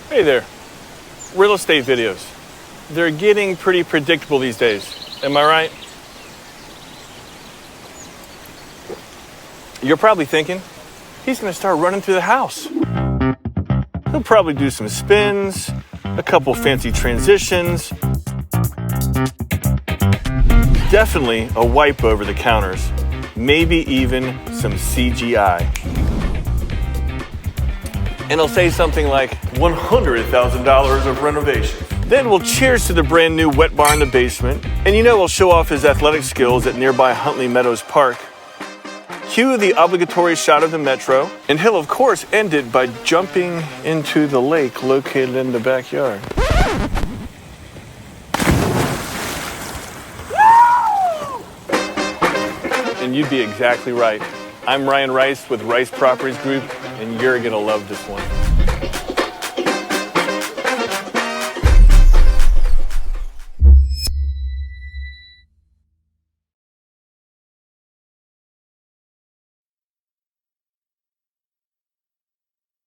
Hey there. Real estate videos. They're getting pretty predictable these days. Am I right? You're probably thinking, he's going to start running through the house. He'll probably do some spins, a couple fancy transitions, definitely a wipe over the counters, maybe even some CGI. And he'll say something like, $100,000 of renovation. Then we'll cheers to the brand new wet bar in the basement, and he'll show off his athletic skills at nearby Huntley Meadows Park. Cue the obligatory shot of the metro, and he'll of course end it by jumping into the lake located in the backyard. And you'd be exactly right. I'm Ryan Rice with Rice Properties Group, and you're gonna love this one.